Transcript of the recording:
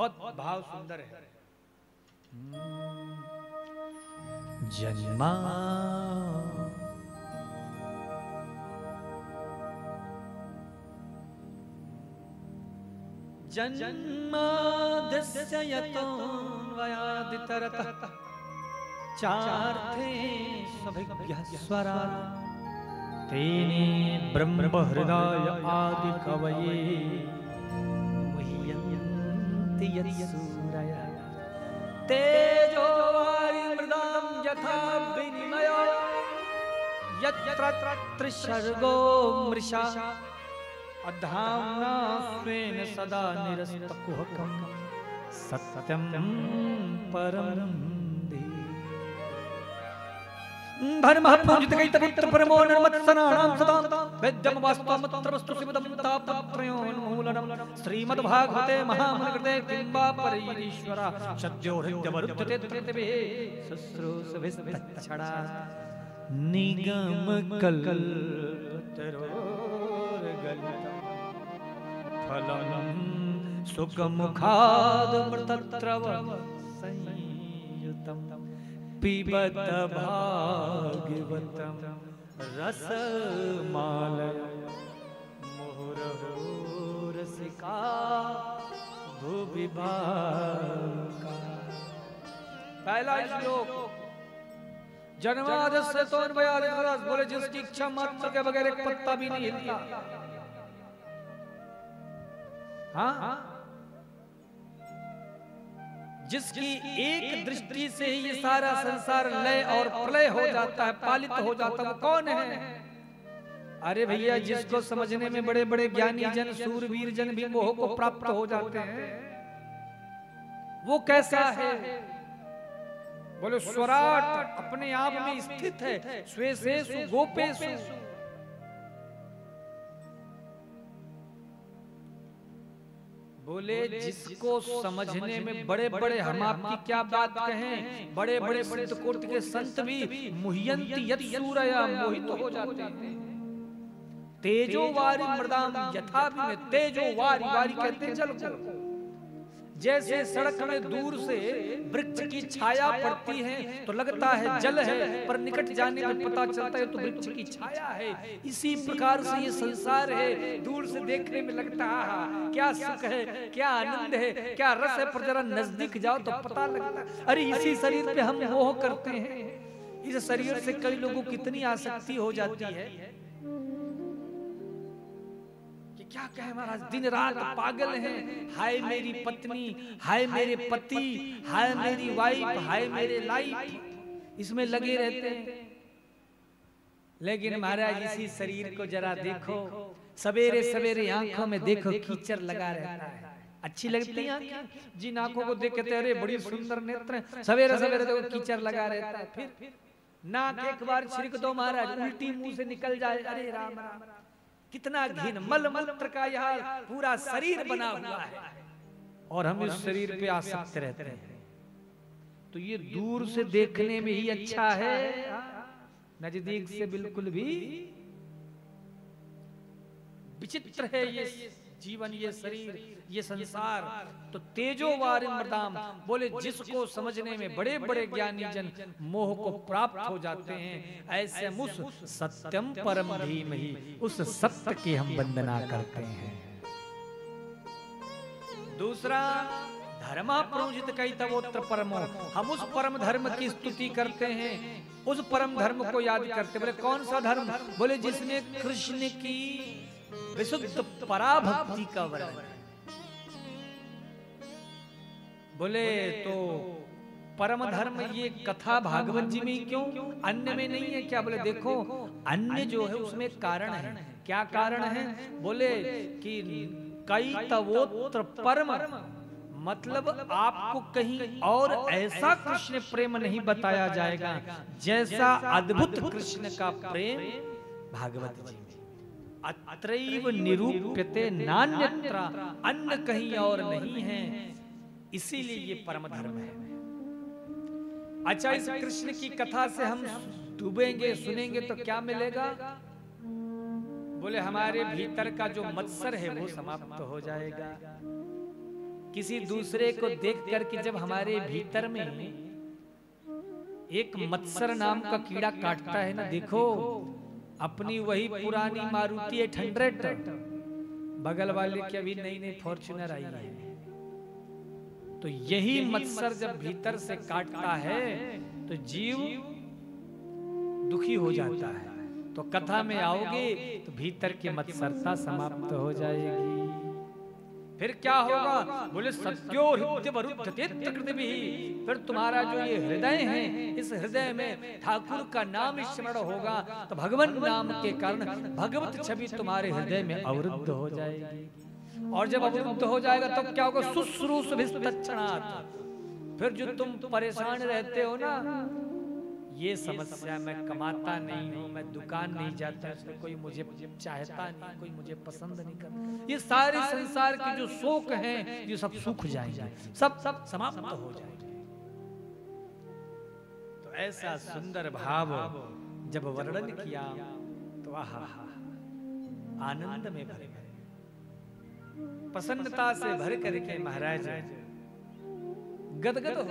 बहुत भाव सुंदर है। जन्मा जन्माद्यस्य यतोऽन्वयादितरतः चार्थे सभिज्ञः स्वराट् तेने ब्रह्महृदाय आदिकवये मुह्यन्ति यत्सूरयः तेजो वारिमृदां यथा विनिमयो यत्र त्रिसर्गो मृषा अधाम्ना स्वेन सदा निरस्तकुहकं सत्यं परं धर्मः पूजितकैतपुत्र परमो निर्मत्सनानां सदा वेद्यं वास्तवमत्र वस्तु शिवदं तापत्रयोन्मूलनं श्रीमद्भागवते महामुनिकृते किं वा परैरीश्वरा सद्यो हृद्यवरुध्यते त्रिभिः शुश्रूषभिस्तच्छडा निगमकल्पतरोर्गलितं फलं सुखमुखादमृतत्रव संयुतं पिबत भागवतं रसमालयं मुहुरहो रसिका भुवि भाका। पहला श्लोक जन्माद्यस्य तोऽन्वयादितरतः, बोले जिसकी इच्छा मात्र के बगैर एक पत्ता भी नहीं हिलता। हाँ, जिसकी एक दृष्टि से ही ये सारा संसार लय और प्रलय हो जाता है, पालित हो जाता है, वो कौन है? अरे भैया, जिसको समझने में बड़े बड़े ज्ञानी जन सूरवीर जन भी मोह को प्राप्त हो जाते हैं, वो कैसा है? बोले स्वराट अपने आप में स्थित है, स्वेसेषु गोपेषु। बोले जिसको समझने में बड़े बड़े, हम आपकी क्या बात कहें, बड़े बड़े सिद्ध कोटि के संत भी मुह्यन्ति यत्सूरया मोहित हो जाते हैं। तेजो वारी मृदाम यथा भी, तेजो वारी, वारी कहते हैं जल को। जैसे सड़क में दूर से वृक्ष की छाया पड़ती है तो लगता है जल है, पर निकट जाने में पता चलता है तो वृक्ष की छाया है। इसी प्रकार से ये संसार है, दूर से देखने में लगता है क्या सुख है, क्या आनंद है, क्या रस है, पर जरा नजदीक जाओ तो पता लगता है अरे इसी शरीर पे हम मोह करते हैं। इस शरीर से कई लोगों की इतनी आसक्ति हो जाती है क्या कहे महाराज, दिन रात पागल हैं। हाय मेरी पत्नी, हाय मेरे पति, हाय मेरी वाइफ, हाय मेरे लाइफ, इसमें लगे रहते हैं। लेकिन महाराज इसी शरीर को जरा देखो, सवेरे सवेरे आंखों में देखो कीचड़ लगा रहता है। अच्छी लगती है आंखें, जिन आंखों को देख के अरे बड़ी सुंदर नेत्र हैं, सवेरे सवेरे देखो कीचड़ लगा रहता है। फिर नाक एक बार छिड़क दो महाराज, उल्टी मुंह से निकल जाए, अरे राम राम, कितना घिन, मल मूत्र का यह पूरा शरीर बना हुआ है और हम इस शरीर पे आसक्त रहते हैं। तो ये दूर से देखने में ही अच्छा है, नजदीक से बिल्कुल भी विचित्र है ये जीवन, ये शरीर, ये संसार। तो तेजोवारि मृदाम, बोले जिसको समझने में बड़े बड़े ज्ञानी जन मोह को प्राप्त हो जाते हैं, ऐसे मुस सत्यम परम धीमहि, उस सत्य की हम वंदना करते हैं। दूसरा धर्मा प्रोजित कैतवोत्र परमो, हम उस परम धर्म की स्तुति करते हैं, उस परम धर्म को याद करते। बोले कौन सा धर्म? बोले जिसने कृष्ण की विशुद्ध पराभक्ति का वर्णन। बोले तो परम धर्म ये कथा भागवत जी में क्यों, अन्य में नहीं है क्या? बोले देखो अन्य जो है उसमें कारण है। क्या कारण है? बोले कि कैतवोत्र परम, मतलब आपको कहीं और ऐसा कृष्ण प्रेम नहीं बताया जाएगा जैसा अद्भुत कृष्ण का प्रेम भागवत जी में। अत्रैव निरूप्यते नान्यत्र, अन्य कहीं और नहीं है, इसीलिए ये परम धर्म है। अच्छा, इस कृष्ण की कथा से हम डूबेंगे, सुनेंगे तो क्या मिलेगा? बोले हमारे भीतर का जो मत्सर है वो समाप्त हो जाएगा। किसी दूसरे को देख करके जब हमारे भीतर में एक मत्सर नाम का कीड़ा काटता है ना, देखो अपनी वही पुरानी मारुति 800, बगल वाले की अभी नई नई फॉर्च्यूनर आई है, तो यही मत्सर जब भीतर से काटता है तो जीव दुखी हो जाता है। तो कथा में आओगे तो भीतर की मत्सरता समाप्त हो जाएगी। फिर क्या होगा? बोले सत्यो हृदय वरुद्धते प्रकृति, फिर तुम्हारा जो ये हृदय है, इस हृदय में ठाकुर का नाम स्मरण होगा तो भगवान नाम के कारण भगवत छवि तुम्हारे हृदय में अवरुद्ध हो जाएगी। और जब अवरुद्ध हो जाएगा तब तो क्या होगा? शुश्रूषभिस्तच्छणात्, फिर जो तुम परेशान रहते हो ना, ये समस्या, मैं कमाता नहीं हूँ, मैं दुकान नहीं जाता, कोई मुझे चाहता नहीं, कोई मुझे पसंद नहीं करता, ये सारे संसार के जो शोक हैं ये सब सूख जाएंगे, सब समाप्त हो जाएंगे। तो ऐसा सुंदर भाव जब वर्णन किया तो आहा, आनंद में भरे, प्रसन्नता से भर करके महाराज गदगद हो